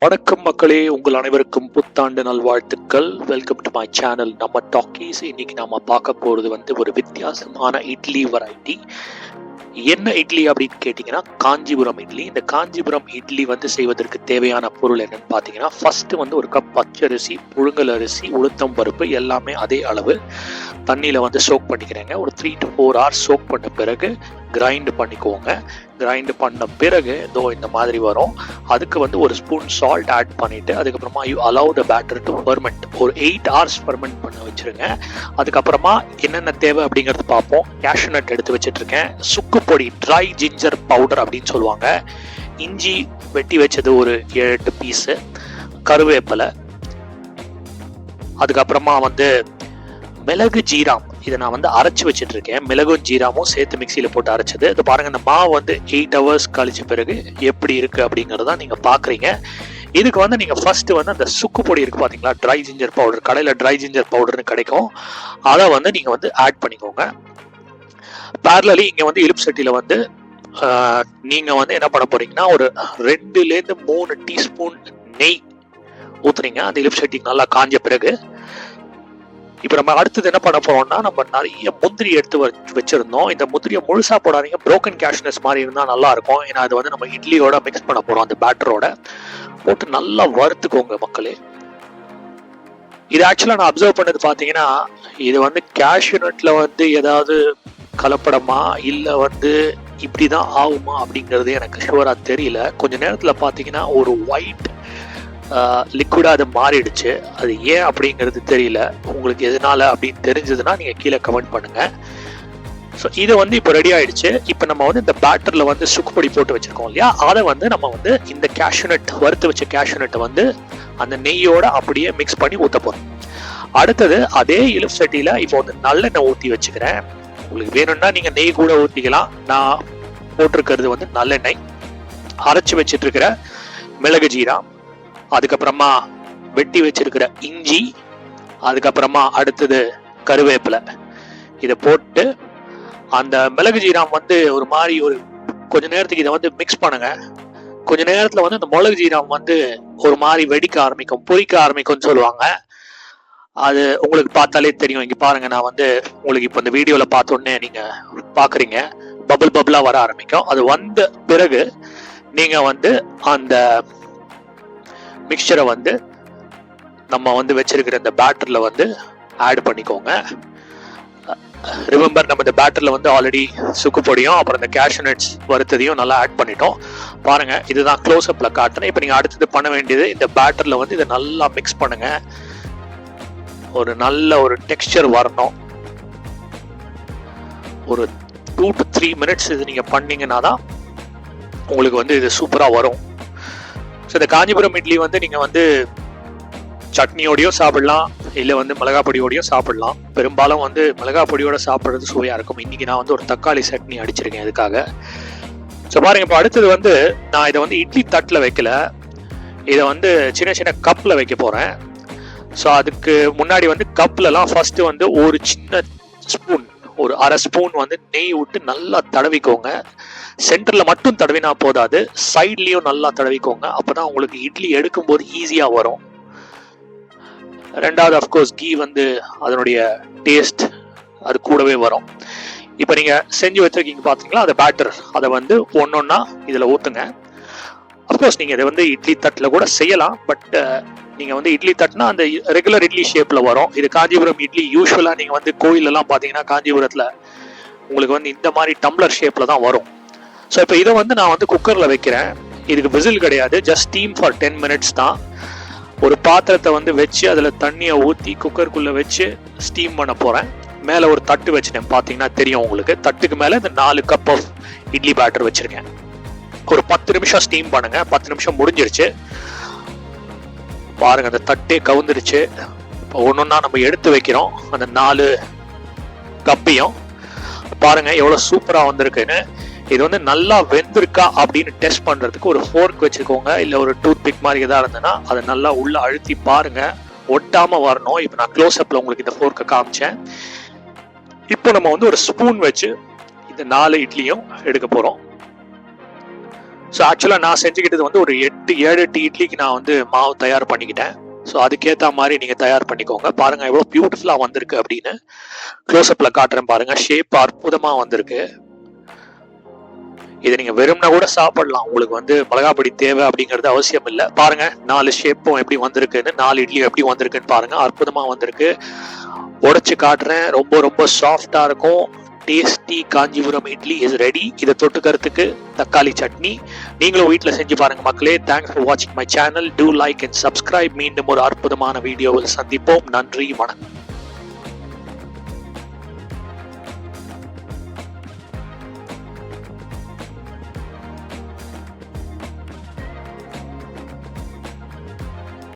வணக்கம் மக்களே, உங்கள் அனைவருக்கும் புத்தாண்டு நல்வாழ்த்துக்கள். வெல்கம் டு மை சேனல் நம்ம டாக்கீஸ். இன்னைக்கு நாம பார்க்க போறது ஒரு வித்தியாசமான இட்லி வெரைட்டி. என்ன இட்லி அப்படின்னு கேட்டிங்கன்னா காஞ்சிபுரம் இட்லி. இந்த காஞ்சிபுரம் இட்லி செய்வதற்கு தேவையான பொருள் என்னன்னு பார்த்தீங்கன்னா, ஃபர்ஸ்ட் ஒரு கப் பச்சரிசி, புழுங்கல் அரிசி, உளுத்தம் பருப்பு எல்லாமே அதே அளவு தண்ணியில் சோக் பண்ணிக்கிறேங்க. ஒரு 3 to 4 hours சோக் பண்ண பிறகு கிரைண்ட் பண்ணிக்கோங்க. கிரைண்ட் பண்ண பிறகு இந்த மாதிரி வரும். அதுக்கு ஒரு ஸ்பூன் சால்ட் ஆட் பண்ணிட்டு அதுக்கப்புறமா you allow the batter to ferment. ஒரு 8 hours ஃபெர்மெண்ட் பண்ண வச்சிருங்க. அதுக்கப்புறமா என்னென்ன தேவை அப்படிங்கிறது பார்ப்போம். கேஷ்யூ நட் எடுத்து வச்சுட்டு இருக்கேன். சுக்கு பொடி, ட்ரை ஜிஞ்சர் பவுடர் அப்படின்னு சொல்லுவாங்க. இஞ்சி வெட்டி வச்சது ஒரு 7-8 பீஸு, கருவேப்பிலை, அதுக்கப்புறமா மிளகு ஜீராம் இதை நான் அரைச்சி வச்சுட்டு இருக்கேன். மிளகும் ஜீராமும் சேர்த்து மிக்சியில் போட்டு அரைச்சது. இது பாருங்க, இந்த மாவு 8 hours கழிச்ச பிறகு எப்படி இருக்கு அப்படிங்கறத நீங்க பாக்குறீங்க. இதுக்கு நீங்க ஃபர்ஸ்ட் அந்த சுக்கு பொடி இருக்கு பாத்தீங்களா, ட்ரை ஜிஞ்சர் பவுடர், கடையில ட்ரை ஜிஞ்சர் பவுடர்னு கிடைக்கும். அதை நீங்க ஆட் பண்ணிக்கோங்க. பேரலி இங்க இலுப்பு சட்டியில நீங்க என்ன பண்ண போறீங்கன்னா, ஒரு 2 to 3 டீஸ்பூன் நெய் ஊத்துறீங்க. அந்த இலுப்பு சட்டி நல்லா காஞ்ச பிறகு இப்ப நம்ம அடுத்தது என்ன பண்ண போறோம்னா, நம்ம நிறைய முந்திரி எடுத்து வச்சிருந்தோம். இந்த முந்திரியை முழுசா போடாதீங்க, புரோக்கன் கேஷ்னஸ் மாதிரி இருந்தா நல்லா இருக்கும். ஏன்னா அது நம்ம இட்லியோட மிக்ஸ் பண்ண போறோம். அந்த பேட்டரோட போட்டு நல்லா வறுத்துக்கோங்க மக்களே. இது ஆக்சுவலா நான் அப்சர்வ் பண்ணது பாத்தீங்கன்னா, இது கேஷ்யூ நட்ல ஏதாவது கலப்படமா இல்ல இப்படிதான் ஆகுமா அப்படிங்கிறது எனக்கு ஷுவரா தெரியல. கொஞ்ச நேரத்துல பாத்தீங்கன்னா ஒரு ஒயிட் லிக்விடா அது மாறிடுச்சு. அது ஏன் அப்படிங்கிறது தெரியல. உங்களுக்கு எதனால அப்படின்னு தெரிஞ்சதுன்னா நீங்க கீழே கமெண்ட் பண்ணுங்க. ஸோ இது இப்போ ரெடி ஆயிடுச்சு. இப்போ நம்ம இந்த பேட்டர்ல சுக்கு பொடி போட்டு வச்சிருக்கோம் இல்லையா, அதை நம்ம இந்த கேஷ்யூ நட், வறுத்து வச்ச கேஷ்யூ நட்டை அந்த நெய்யோட அப்படியே மிக்ஸ் பண்ணி ஊத்த போறோம். அடுத்தது அதே இலுப்பு சட்டியில இப்போ நல்லெண்ணெய் ஊற்றி வச்சுக்கிறேன். உங்களுக்கு வேணும்னா நீங்க நெய் கூட ஊற்றிக்கலாம். நான் போட்டிருக்கிறது நல்லெண்ணெய், அரைச்சி வச்சிட்டு இருக்கிற மிளகு ஜீரா, அதுக்கப்புறமா வெட்டி வச்சிருக்கிற இஞ்சி, அதுக்கப்புறமா அடுத்தது கருவேப்பிலை, இதை போட்டு அந்த மிளகு ஜீராம் ஒரு மாதிரி ஒரு கொஞ்ச நேரத்துக்கு இதை மிக்ஸ் பண்ணுங்க. கொஞ்ச நேரத்துல அந்த மிளகு ஜீராம் ஒரு மாதிரி வெடிக்க ஆரம்பிக்கும், பொரிக்க ஆரம்பிக்கும்னு சொல்லுவாங்க. அது உங்களுக்கு பார்த்தாலே தெரியும். இங்க பாருங்க, நான் உங்களுக்கு இப்ப இந்த வீடியோல பார்த்தோன்னே நீங்க பாக்குறீங்க, பபிள் பபிளா வர ஆரம்பிக்கும். அது வந்த பிறகு நீங்க அந்த மிக்சரை நம்ம வச்சிருக்கிற இந்த பேட்டர்ல ஆட் பண்ணிக்கோங்க. ரிமெம்பர், நம்ம இந்த பேட்டர்ல ஆல்ரெடி சுக்கு பொடியும் அப்புறம் இந்த கேஷ்யூ நட்ஸ் வறுத்ததையும் நல்லா ஆட் பண்ணிட்டோம். பாருங்க, இதுதான் க்ளோஸ் அப்ல காட்டுறேன். இப்போ நீங்க அடுத்தது பண்ண வேண்டியது, இந்த பேட்டர்ல இதை நல்லா மிக்ஸ் பண்ணுங்க. ஒரு நல்ல ஒரு டெக்ஸ்சர் வரணும். ஒரு 2 to 3 minutes இது நீங்க பண்ணீங்கன்னா தான் உங்களுக்கு இது சூப்பரா வரும். ஸோ இந்த காஞ்சிபுரம் இட்லி நீங்க சட்னியோடையும் சாப்பிடலாம், இல்லை மிளகா பொடியோடையும் சாப்பிடலாம். பெரும்பாலும் மிளகா பொடியோட சாப்பிட்றது சுவையா இருக்கும். இன்னைக்கு நான் ஒரு தக்காளி சட்னி அடிச்சிருக்கேன் இதுக்காக. ஸோ பாருங்க, இப்போ அடுத்தது நான் இதை இட்லி தட்டில் வைக்கல, இதை சின்ன சின்ன கப்பில் வைக்க போறேன். ஸோ அதுக்கு முன்னாடி கப்லலாம் ஃபர்ஸ்ட் ஒரு சின்ன ஸ்பூன், ஒரு அரை ஸ்பூன் நெய் விட்டு நல்லா தடவிக்கோங்க. சென்டர்ல மட்டும் தடவினா போதாது, சைட்லயும் நல்லா தடவிக்கோங்க. அப்பதான் உங்களுக்கு இட்லி எடுக்கும் போது ஈஸியா வரும். ரெண்டாவது அஃப்கோர்ஸ் கீ அதனுடைய டேஸ்ட் அது கூடவே வரும். இப்ப நீங்க செஞ்சு வச்சிருக்கீங்க பாத்தீங்களா, அந்த பேட்டர், அதை ஒன்னொன்னா இதுல ஊத்துங்க. அஃப்கோர்ஸ் நீங்க இதை இட்லி தட்டுல கூட செய்யலாம். பட் நீங்க இட்லி தட்டுனா அந்த ரெகுலர் இட்லி ஷேப்ல வரும். இது காஞ்சிபுரம் இட்லி. யூஸ்வலா நீங்க கோயில் எல்லாம் பாத்தீங்கன்னா காஞ்சிபுரத்துல உங்களுக்கு இந்த மாதிரி டம்ளர் ஷேப்ல தான் வரும். ஸோ இப்போ இதை நான் குக்கர்ல வைக்கிறேன். இதுக்கு விசில் கிடையாது, ஜஸ்ட் ஸ்டீம் ஃபார் 10 minutes தான். ஒரு பாத்திரத்தை வச்சு அதுல தண்ணியை ஊற்றி குக்கருக்குள்ள வச்சு ஸ்டீம் பண்ண போறேன். மேல ஒரு தட்டு வச்சுட்டேன், பாத்தீங்கன்னா தெரியும் உங்களுக்கு. தட்டுக்கு மேல இந்த 4 கப் ஆஃப் இட்லி பேட்டர் வச்சிருக்கேன். ஒரு 10 நிமிஷம் ஸ்டீம் பண்ணுங்க. 10 நிமிஷம் முடிஞ்சிருச்சு. பாருங்க, அந்த தட்டே கவுந்துருச்சு. இப்போ ஒன்னொன்னா நம்ம எடுத்து வைக்கிறோம் அந்த 4 கப்பையும். பாருங்க எவ்வளவு சூப்பரா வந்திருக்குன்னு. இது நல்லா வெந்திருக்கா அப்படின்னு டெஸ்ட் பண்றதுக்கு ஒரு ஃபோர்க் வச்சுக்கோங்க, இல்ல ஒரு டூத் பிக் மாதிரி எதா இருந்ததுன்னா அதை நல்லா உள்ள அழுத்தி பாருங்க, ஒட்டாம வரணும். இப்போ நான் க்ளோஸ் அப்ல உங்களுக்கு இந்த ஃபோர்க்கை காமிச்சேன். இப்போ நம்ம ஒரு ஸ்பூன் வச்சு இந்த 4 இட்லியும் எடுக்க போறோம். ஸோ ஆக்சுவலாக நான் செஞ்சுக்கிட்டது வந்து ஒரு 7-8 இட்லிக்கு நான் வந்து மாவு தயார் பண்ணிக்கிட்டேன். ஸோ அதுக்கேற்ற மாதிரி நீங்கள் தயார் பண்ணிக்கோங்க. பாருங்கள் எவ்வளோ பியூட்டிஃபுல்லாக வந்திருக்கு அப்படின்னு க்ளோஸ்அப்பில் காட்டுறேன் பாருங்கள். ஷேப் அற்புதமாக வந்திருக்கு. இதை நீங்கள் வெறும்னா கூட சாப்பிடலாம். உங்களுக்கு வந்து மிளகாப்பொடி தேவை அப்படிங்கிறது அவசியம் இல்லை. பாருங்கள் 4 ஷேப்பும் எப்படி வந்திருக்குன்னு, 4 இட்லி எப்படி வந்திருக்குன்னு பாருங்கள். அற்புதமாக வந்திருக்கு. உடைச்சு காட்டுறேன். ரொம்ப ரொம்ப சாஃப்டாக இருக்கும். Tasty Kanchipuram idli is ready. இதை தொட்டுக்கிறதுக்கு தக்காளி சட்னி. நீங்களும் வீட்டில் செஞ்சு பாருங்க மக்களே. தேங்க்ஸ் ஃபார் வாட்சிங் my channel. Do like and subscribe. மீண்டும் ஒரு அற்புதமான வீடியோவில் சந்திப்போம். நன்றி, வணக்கம்.